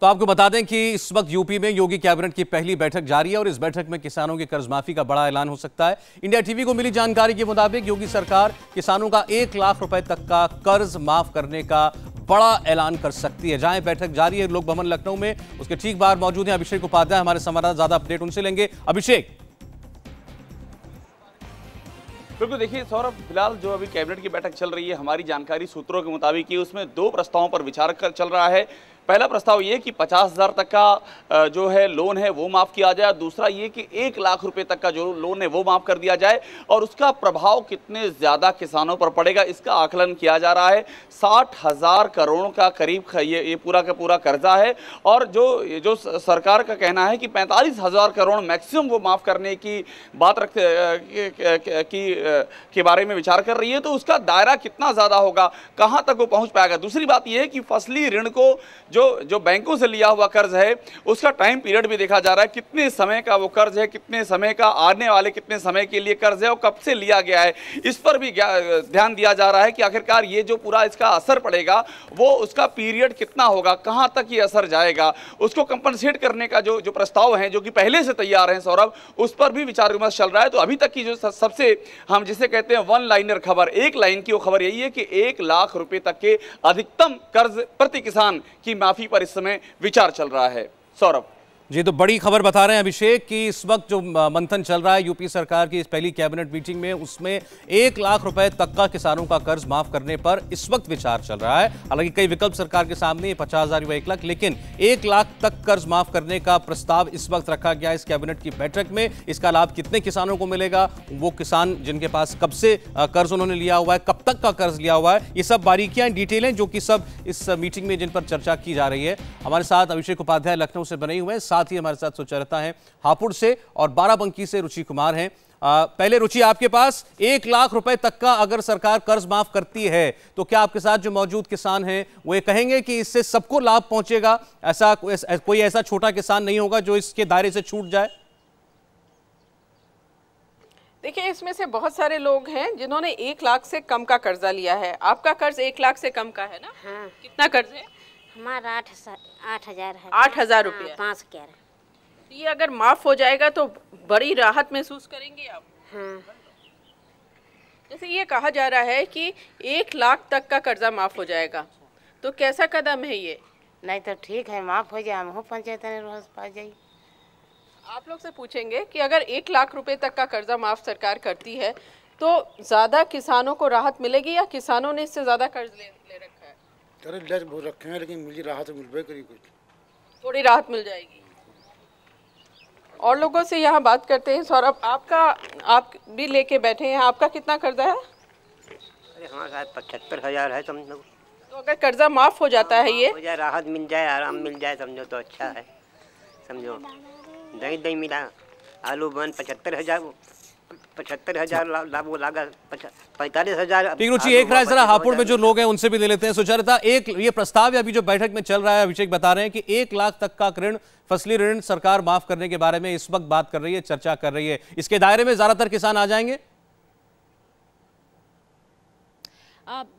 तो आपको बता दें कि इस वक्त यूपी में योगी कैबिनेट की पहली बैठक जारी है और इस बैठक में किसानों की कर्ज माफी का बड़ा ऐलान हो सकता है। इंडिया टीवी को मिली जानकारी के मुताबिक योगी सरकार किसानों का 1 लाख रुपए तक का कर्ज माफ करने का बड़ा ऐलान कर सकती है। जहां बैठक जारी है लोक भवन लखनऊ में, उसके ठीक बाहर मौजूद हैं अभिषेक उपाध्याय, हमारे संवाददाता, ज्यादा अपडेट उनसे लेंगे। अभिषेक। बिल्कुल, देखिए सौरभ, फिलहाल जो अभी कैबिनेट की बैठक चल रही है, हमारी जानकारी सूत्रों के मुताबिक ये उसमें 2 प्रस्तावों पर विचार चल रहा है। पहला प्रस्ताव ये कि 50,000 तक का जो है लोन है वो माफ़ किया जाए। दूसरा ये कि 1 लाख रुपए तक का जो लोन है वो माफ़ कर दिया जाए और उसका प्रभाव कितने ज़्यादा किसानों पर पड़ेगा इसका आकलन किया जा रहा है। 60,000 करोड़ का करीब ये पूरा का पूरा कर्जा है और जो सरकार का कहना है कि 45,000 करोड़ मैक्सिमम वो माफ़ करने की बात के बारे में विचार कर रही है। तो उसका दायरा कितना ज़्यादा होगा, कहाँ तक वो पहुँच पाएगा। दूसरी बात यह है कि फसली ऋण को जो बैंकों से लिया हुआ कर्ज है उसका टाइम पीरियड भी देखा जा रहा है, कितने समय का वो कर्ज है, कितने समय का, आने वाले कितने समय के लिए कर्ज है और कब से लिया गया है, इस पर भी ध्यान दिया जा रहा है कि आखिरकार ये जो पूरा इसका असर पड़ेगा वो उसका पीरियड कितना होगा, कहाँ तक ये असर जाएगा। उसको कंपनसेट करने का जो प्रस्ताव है जो कि पहले से तैयार हैं सौरभ, उस पर भी विचार विमर्श चल रहा है। तो अभी तक की जो सबसे हम जिसे कहते हैं वन लाइनर खबर, 1 लाइन की वो खबर यही है कि 1 लाख रुपए तक के अधिकतम कर्ज प्रति किसान की माफी पर इस समय विचार चल रहा है। सौरभ जी, तो बड़ी खबर बता रहे हैं अभिषेक कि इस वक्त जो मंथन चल रहा है यूपी सरकार की इस पहली कैबिनेट मीटिंग में, उसमें 1 लाख रुपए तक का किसानों का कर्ज माफ करने पर इस वक्त विचार चल रहा है। हालांकि कई विकल्प सरकार के सामने, 50,000 या 1 लाख, लेकिन 1 लाख तक कर्ज माफ करने का प्रस्ताव इस वक्त रखा गया इस कैबिनेट की बैठक में। इसका लाभ कितने किसानों को मिलेगा, वो किसान जिनके पास कब से कर्ज उन्होंने लिया हुआ है, कब तक का कर्ज लिया हुआ है, ये सब बारीकियां, डिटेलें जो कि सब इस मीटिंग में जिन पर चर्चा की जा रही है। हमारे साथ अभिषेक उपाध्याय लखनऊ से बने हुए हैं, साथ ही हमारे साथ सुचरिता हैं हापुड़ से और बाराबंकी से रुचि कुमार हैं। पहले रुचि, आपके पास 1 लाख रुपए तक का अगर सरकार कर्ज माफ करती है तो क्या आपके साथ जो मौजूद किसान हैं वो ये कहेंगे कि इससे सबको लाभ पहुंचेगा? ऐसा कोई ऐसा छोटा किसान नहीं होगा जो इसके दायरे से छूट जाए? देखिए, इसमें से बहुत सारे लोग हैं जिन्होंने 1 लाख से कम का कर्जा लिया है। आपका कर्ज 1 लाख से कम का है ना? हाँ। कितना कर्ज है? हमारा 8,000 है। 8,000 रुपया। 5,000। ये अगर माफ हो जाएगा तो बड़ी राहत महसूस करेंगे आप। हाँ। जैसे ये कहा जा रहा है कि 1 लाख तक का कर्जा माफ हो जाएगा, तो कैसा कदम है ये? नहीं तो ठीक है, माफ हो जाए, हम हो पंचायत ने रोज पा जाए। आप लोग से पूछेंगे कि अगर 1 लाख रुपए तक का कर्जा माफ सरकार करती है तो ज्यादा किसानों को राहत मिलेगी या किसानों ने इससे ज्यादा कर्ज ले रखा है? अरे बहुत रखे हैं, लेकिन मुझे राहत मिल करी, कुछ थोड़ी राहत मिल जाएगी। और लोगों से यहाँ बात करते हैं। सौरभ, आप भी लेके बैठे हैं, आपका कितना कर्जा है? अरे हमारा 75,000 है समझो। तो अगर कर्जा माफ हो जाता है, ये हो जाए, राहत मिल जाए, आराम मिल जाए समझो तो अच्छा है। समझो दही मिला, आलू बन 75,000 लाभ लागा 45,000। ठीक रुचि, एक राय जरा हापुड़ में जो लोग हैं उनसे भी ले लेते हैं। सुचरिता, ये प्रस्ताव अभी जो बैठक में चल रहा है, अभिषेक बता रहे हैं कि 1 लाख तक का ऋण, फसली ऋण सरकार माफ करने के बारे में इस वक्त बात कर रही है, चर्चा कर रही है। इसके दायरे में ज्यादातर किसान आ जाएंगे?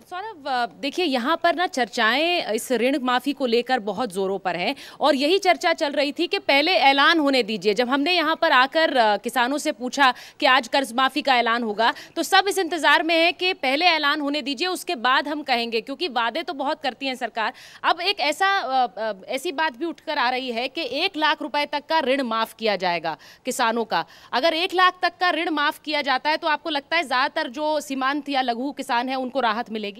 सौरभ, देखिए यहाँ पर ना चर्चाएं इस ऋण माफ़ी को लेकर बहुत ज़ोरों पर हैं और यही चर्चा चल रही थी कि पहले ऐलान होने दीजिए। जब हमने यहाँ पर आकर किसानों से पूछा कि आज कर्ज माफ़ी का ऐलान होगा तो सब इस इंतज़ार में है कि पहले ऐलान होने दीजिए, उसके बाद हम कहेंगे, क्योंकि वादे तो बहुत करती हैं सरकार। अब एक ऐसी बात भी उठकर आ रही है कि 1 लाख रुपए तक का ऋण माफ़ किया जाएगा किसानों का। अगर 1 लाख तक का ऋण माफ़ किया जाता है तो आपको लगता है ज़्यादातर जो सीमांत या लघु किसान हैं उनको राहत मिलेगी?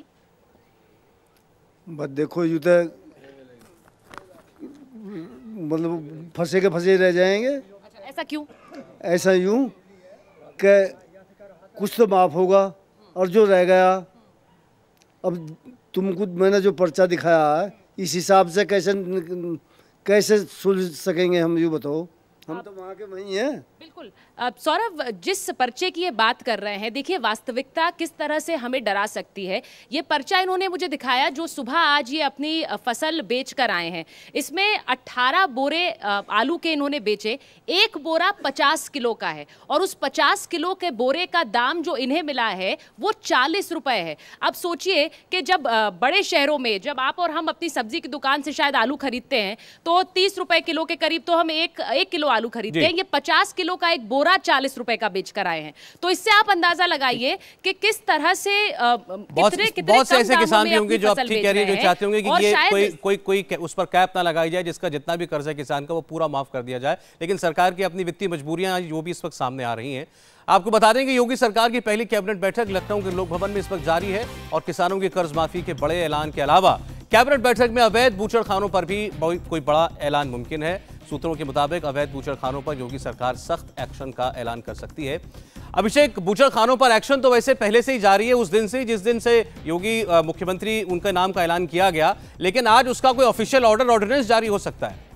बस देखो, यूँ तो मतलब फंसे रह जाएंगे। अच्छा, ऐसा क्यों? ऐसा यूँ कि कुछ तो माफ़ होगा और जो रह गया, अब तुमको मैंने जो पर्चा दिखाया है इस हिसाब से कैसे सुलझ सकेंगे हम, यूँ बताओ। हम तो वहाँ के वही हैं। बिल्कुल। अब सौरभ, जिस पर्चे की ये बात कर रहे हैं, देखिए वास्तविकता किस तरह से हमें डरा सकती है। ये पर्चा इन्होंने मुझे दिखाया जो सुबह आज ये अपनी फसल बेच कर आए हैं। इसमें 18 बोरे आलू के इन्होंने बेचे। एक बोरा 50 किलो का है और उस 50 किलो के बोरे का दाम जो इन्हें मिला है वो 40 रुपए है। अब सोचिए कि जब बड़े शहरों में जब आप और हम अपनी सब्जी की दुकान से शायद आलू खरीदते हैं तो 30 रुपए किलो के करीब तो हम एक किलो आलू खरीदते हैं। ये 50 किलो का एक बोरा 40 रुपए का बेचकर आए हैं। तो इससे आप अंदाजा लगाइए कि किस तरह से बहुत से ऐसे किसान भी होंगे जो आप ठीक कह रही है, जो चाहते होंगे कि ये कोई उस पर कैप ना लगाई जाए, जिसका जितना भी कर्ज है किसान का वो पूरा माफ कर दिया जाए। लेकिन सरकार की अपनी वित्तीय मजबूरियां जो भी इस वक्त सामने आ रही हैं। आपको बता दें कि योगी सरकार की पहली कैबिनेट बैठक लखनऊ के लोक भवन में इस वक्त जारी है और किसानों की कर्ज माफी के बड़े ऐलान के अलावा कैबिनेट बैठक में अवैध बूचड़खानों पर भी कोई बड़ा ऐलान मुमकिन है। सूत्रों के मुताबिक अवैध बूचड़खानों पर योगी सरकार सख्त एक्शन का ऐलान कर सकती है। अभिषेक, बूचड़खानों पर एक्शन तो वैसे पहले से ही जारी है, उस दिन से जिस दिन से योगी मुख्यमंत्री उनके नाम का ऐलान किया गया, लेकिन आज उसका कोई ऑफिशियल ऑर्डिनेंस जारी हो सकता है।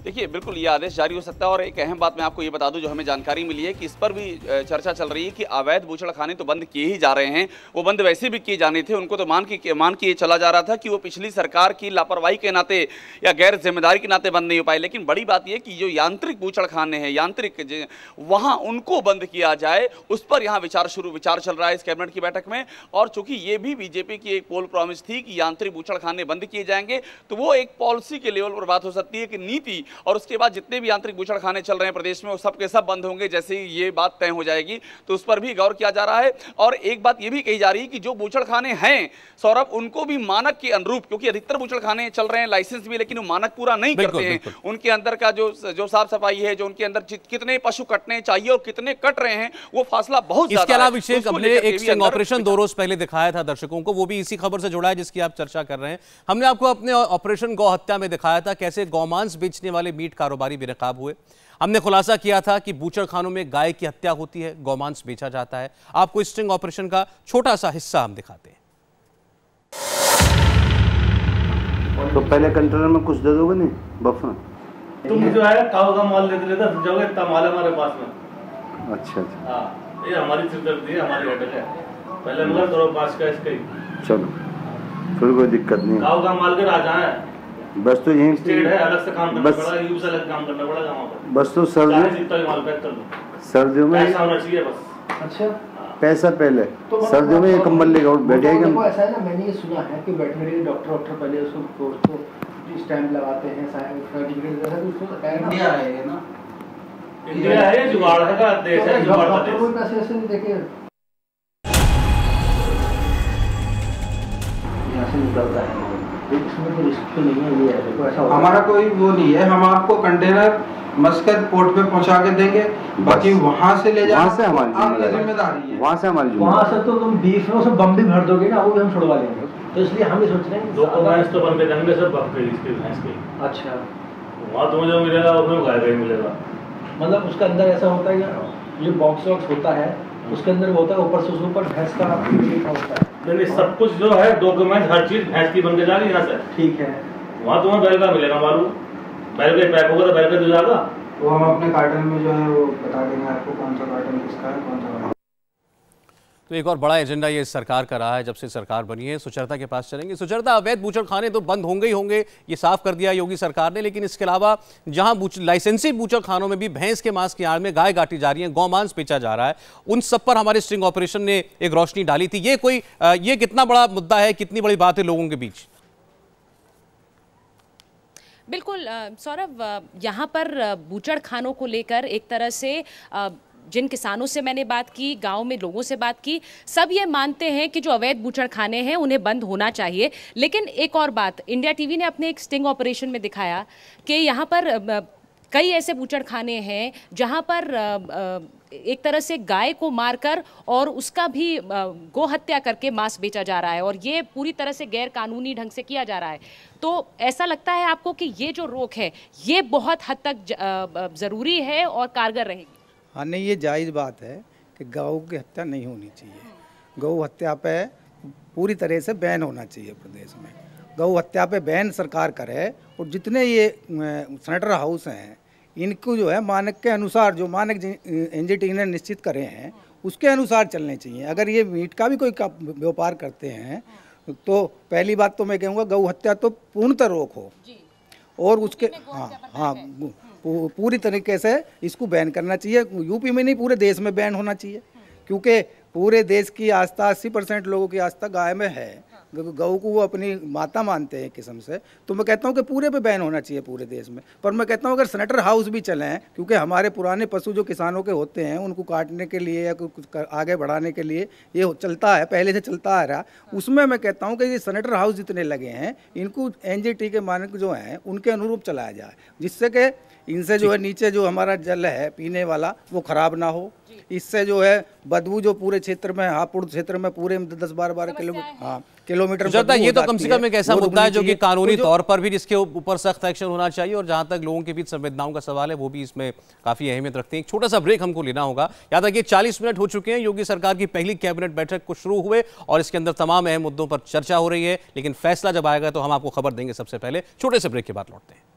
देखिए, बिल्कुल ये आदेश जारी हो सकता है। और एक अहम बात मैं आपको ये बता दूं जो हमें जानकारी मिली है कि इस पर भी चर्चा चल रही है कि अवैध बूचड़खाने तो बंद किए ही जा रहे हैं, वो बंद वैसे भी किए जाने थे। उनको तो मान के चला जा रहा था कि वो पिछली सरकार की लापरवाही के नाते या गैर जिम्मेदारी के नाते बंद नहीं हो पाए। लेकिन बड़ी बात यह कि जो यांत्रिक बूचड़खाने हैं, यांत्रिक, वहाँ उनको बंद किया जाए, उस पर यहाँ विचार चल रहा है इस कैबिनेट की बैठक में। और चूंकि ये भी बीजेपी की एक पोल प्रॉमिस थी कि यांत्रिक बूचड़खाने बंद किए जाएंगे, तो वो एक पॉलिसी के लेवल पर बात हो सकती है कि नीति और उसके बाद जितने भी यांत्रिक बूचड़खाने चल रहे हैं प्रदेश में वो सब के सब बंद होंगे जैसे ही ये बात तय हो जाएगी। तो उस पर भी गौर किया जा रहा है। और एक बात ये भी कही जा रही है कि जो बूचड़खाने हैं सौरभ, उनको भी मानक के अनुरूप, क्योंकि अधिकतर बूचड़खाने चल रहे हैं लाइसेंस भी, लेकिन वो मानक पूरा नहीं करते हैं। उनके अंदर का जो साफ सफाई है, जो उनके अंदर कितने पशु कटने चाहिए और कितने कट रहे हैं, वो फासला बहुत ज्यादा है। इसके अलावा अभिषेक, हमने एक स्टिंग ऑपरेशन 2 रोज पहले दिखाया था दर्शकों को, वो भी इसी खबर से जुड़ा है जिसकी आप चर्चा कर रहे हैं। हमने आपको अपने ऑपरेशन गौ हत्या में दिखाया था कैसे गौमांस बेचने वाले मीट कारोबारी बेनकाब हुए। हमने खुलासा किया था कि बूचड़खानों में गाय की हत्या होती है, गौमांस बेचा जाता है। आपको स्टिंग ऑपरेशन का छोटा सा हिस्सा हम दिखाते हैं। तो पहले कंटेनर में कुछ दे दोगे नहीं बफर? तुम जो है काऊ का माल लेते जाओगे, इतना माल है हमारे पास में। अच्छा। हाँ, ये हमारी सिरदर्दी है, हमारी हेडेक है। पहले मगर करो पास का इसका ही। चलो, फिर कोई दिक्कत नहीं। काऊ का माल के राजा है, बस तो यहीं स्टेट है, अलग से काम करना पड़ेगा, यूं से अलग काम करना पड़ेगा वहाँ पर। बस तो सर्दियों में ऐसा होना चाहिए बस। अच्छा, पैसा पहले तो सर्दियों में ये कंबल लेकर बैठे हैं। देखो ऐसा है ना, मैंने ये सुना है कि वेटरनरी डॉक्टर पहले उसको स्टैंप लगाते हैं, सर्टिफिकेट देते हैं, उसको इंडिया है ना, इंडिया है, जुगाड़ का देश है, जुगाड़ का देश। कोई पैसे ऐसे नहीं देखे यहाँ से निकलता है, इसमें कोई रिस्क तो नहीं है। ये है, देखो ऐसा हमारा कोई वो नहीं है, हम आपको कंटेनर मस्कत पोर्ट पे पहुंचा के देंगे, बाकी वहाँ से ले जाना से हमारी जिम्मेदारी है। वहाँ से हमारी वहाँ से तो तुम बीफ में उसमें बम भी भर दोगे ना, वो भी हम छुड़वा लेंगे। तो इसलिए हम ही सोच रहे हैं डॉक्यूमेंट्स तो बनके देंगे सब बकरे इसके भैंस के। अच्छा, वहाँ तुम्हें जो मिलेगा उसमें गाय का ही मिलेगा। मतलब उसका अंदर ऐसा होता है, जो बॉक्स वॉक्स होता है उसके अंदर होता है, ऊपर से उसके ऊपर भैंस का लिखा होता है। नहीं, सब कुछ जो है डॉक्यूमेंट हर चीज भैंस की बन के जाएगी यहाँ से। ठीक है, वहाँ तुम्हें बैल का मिलेगा मालूम, बैल का पैक होगा तो बैल का दे जाएगा। वो हम अपने कार्टन में जो है वो बता देंगे आपको कौन सा कार्टन किसका है, कौन सा। तो एक और बड़ा एजेंडा ये सरकार का रहा है जब से सरकार बनी है। सुचरिता के पास चलेंगे। सुचरिता, अवैध बूचड़खाने तो बंद होंगे ही होंगे, ये साफ कर दिया योगी सरकार ने, लेकिन इसके अलावा जहां लाइसेंसी बूचड़खानों में भी भैंस के मांस की आड़ में गाय काटी जा रही है, गौमांस बेचा जा रहा है, उन सब पर हमारे स्टिंग ऑपरेशन ने एक रोशनी डाली थी। ये कितना बड़ा मुद्दा है, कितनी बड़ी बात है लोगों के बीच? बिल्कुल सौरभ, यहाँ पर बूचड़खानों को लेकर एक तरह से जिन किसानों से मैंने बात की, गांव में लोगों से बात की, सब ये मानते हैं कि जो अवैध बूचड़खाने हैं उन्हें बंद होना चाहिए। लेकिन एक और बात, इंडिया टीवी ने अपने एक स्टिंग ऑपरेशन में दिखाया कि यहाँ पर कई ऐसे बूचड़खाने हैं जहाँ पर एक तरह से गाय को मारकर और उसका भी गो हत्या करके मांस बेचा जा रहा है, और ये पूरी तरह से गैर कानूनी ढंग से किया जा रहा है। तो ऐसा लगता है आपको कि ये जो रोक है ये बहुत हद तक ज़रूरी है और कारगर रहेगी? हाँ, नहीं, ये जायज़ बात है कि गौ की हत्या नहीं होनी चाहिए। गौ हत्या पे पूरी तरह से बैन होना चाहिए प्रदेश में। गौ हत्या पे बैन सरकार करे और जितने ये सेनेटर हाउस हैं इनको जो है मानक के अनुसार, जो मानक एनजीटी ने निश्चित करे हैं उसके अनुसार चलने चाहिए। अगर ये मीट का भी कोई व्यापार करते हैं तो पहली बात तो मैं कहूँगा गौ हत्या तो पूर्णतः रोक हो और उसके हाँ पूरी तरीके से इसको बैन करना चाहिए। यूपी में नहीं, पूरे देश में बैन होना चाहिए, क्योंकि पूरे देश की आस्था 80% लोगों की आस्था गाय में है। गौ को वो अपनी माता मानते हैं किस्म से, तो मैं कहता हूँ कि पूरे पे बैन होना चाहिए पूरे देश में। पर मैं कहता हूँ अगर सेनेटर हाउस भी चलें, क्योंकि हमारे पुराने पशु जो किसानों के होते हैं उनको काटने के लिए या कुछ आगे बढ़ाने के लिए ये चलता है, पहले से चलता आ रहा, उसमें मैं कहता हूँ कि ये सेनेटर हाउस जितने लगे हैं इनको एनजीटी के मानक जो हैं उनके अनुरूप चलाया जाए, जिससे कि इनसे जो है नीचे जो हमारा जल है पीने वाला वो खराब ना हो। इससे जो है बदबू जो पूरे क्षेत्र में, हापुड़ क्षेत्र में पूरे 10-12 किलोमीटर ये तो कम से कम एक ऐसा मुद्दा है जो कि कानूनी तौर पर भी जिसके ऊपर सख्त एक्शन होना चाहिए। और जहां तक लोगों के बीच संवेदनाओं का सवाल है वो भी इसमें काफी अहमियत रखते हैं। एक छोटा सा ब्रेक हमको लेना होगा। याद रखिए 40 मिनट हो चुके हैं योगी सरकार की पहली कैबिनेट बैठक को शुरू हुए और इसके अंदर तमाम अहम मुद्दों पर चर्चा हो रही है, लेकिन फैसला जब आएगा तो हम आपको खबर देंगे। सबसे पहले छोटे से ब्रेक के बाद लौटते हैं।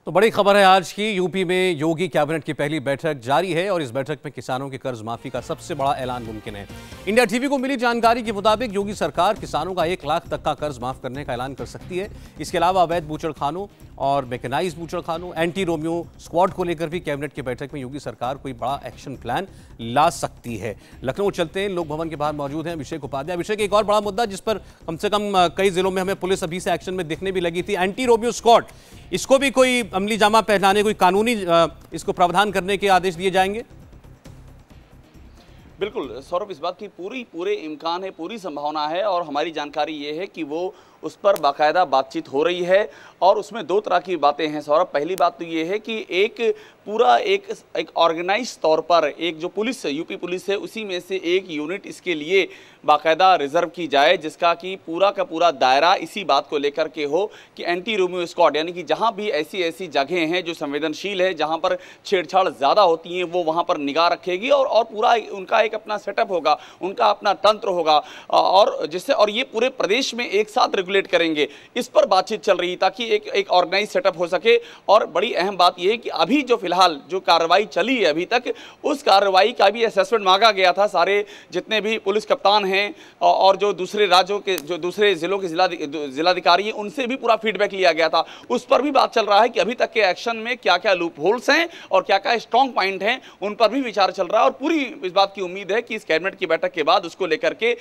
तो बड़ी खबर है आज की, यूपी में योगी कैबिनेट की पहली बैठक जारी है और इस बैठक में किसानों की कर्ज माफी का सबसे बड़ा ऐलान मुमकिन है। इंडिया टीवी को मिली जानकारी के मुताबिक योगी सरकार किसानों का 1 लाख तक का कर्ज माफ करने का ऐलान कर सकती है। इसके अलावा अवैध बूचड़खानों और मैकेनाइज्ड बूचड़खानों, एंटी रोमियो स्क्वाड को लेकर भी कैबिनेट की बैठक में योगी सरकार कोई बड़ा एक्शन प्लान ला सकती है। लखनऊ चलते हैं, लोक भवन के बाहर मौजूद हैं अभिषेक उपाध्याय। अभिषेक, एक और बड़ा मुद्दा जिस पर कम से कम कई जिलों में हमें पुलिस अभी से एक्शन में दिखने भी लगी थी, एंटी रोमियो स्क्वाड, इसको भी कोई अमली जामा पहनाने, कोई कानूनी इसको प्रावधान करने के आदेश दिए जाएंगे? बिल्कुल सौरभ, इस बात की पूरे इम्कान है, पूरी संभावना है और हमारी जानकारी ये है कि वो उस पर बाकायदा बातचीत हो रही है और उसमें 2 तरह की बातें हैं सौरभ। पहली बात तो ये है कि एक ऑर्गेनाइज तौर पर एक जो पुलिस है, यूपी पुलिस है, उसी में से एक यूनिट इसके लिए बाकायदा रिजर्व की जाए, जिसका कि पूरा का पूरा दायरा इसी बात को लेकर के हो कि एंटी रोमियो स्क्वाड, यानी कि जहां भी ऐसी जगहें हैं जो संवेदनशील है, जहां पर छेड़छाड़ ज़्यादा होती हैं, वो वहां पर निगाह रखेगी और पूरा उनका एक अपना सेटअप होगा, उनका अपना तंत्र होगा और जिससे और ये पूरे प्रदेश में एक साथ रेगुलेट करेंगे। इस पर बातचीत चल रही ताकि एक ऑर्गेनाइज सेटअप हो सके। और बड़ी अहम बात यह है कि अभी जो फिलहाल जो कार्रवाई चली है अभी तक, उस कार्रवाई का भी असेसमेंट मांगा गया था। सारे जितने भी पुलिस कप्तान हैं और जो दूसरे राज्यों के, जो दूसरे जिलों के जिलाधिकारी हैं, उनसे भी पूरा फीडबैक लिया गया था। उस पर भी बात चल रहा है कि अभी तक के एक्शन में क्या क्या लूप होल्स हैं और क्या क्या स्ट्रॉन्ग पॉइंट हैं, उन पर भी विचार चल रहा है। और पूरी इस बात की उम्मीद है कि इस कैबिनेट की बैठक के बाद उसको लेकर के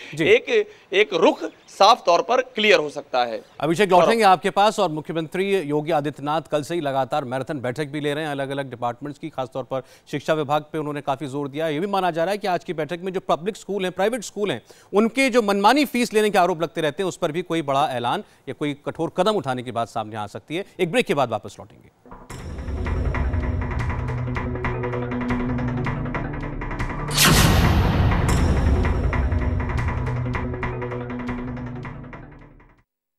एक रुख साफ तौर पर क्लियर हो सकता है। अभिषेक, लौटेंगे आपके पास। और मुख्यमंत्री योगी आदित्यनाथ कल से ही लगातार मैराथन बैठक भी ले रहे हैं अलग अलग डिपार्टमेंट्स की, खासतौर पर शिक्षा विभाग पे उन्होंने काफी जोर दिया। ये भी माना जा रहा है कि आज की बैठक में जो पब्लिक स्कूल हैं, प्राइवेट स्कूल हैं, उनके जो मनमानी फीस लेने के आरोप लगते रहते हैं, उस पर भी कोई बड़ा ऐलान या कोई कठोर कदम उठाने की बात सामने आ सकती है। एक ब्रेक के बाद वापस लौटेंगे।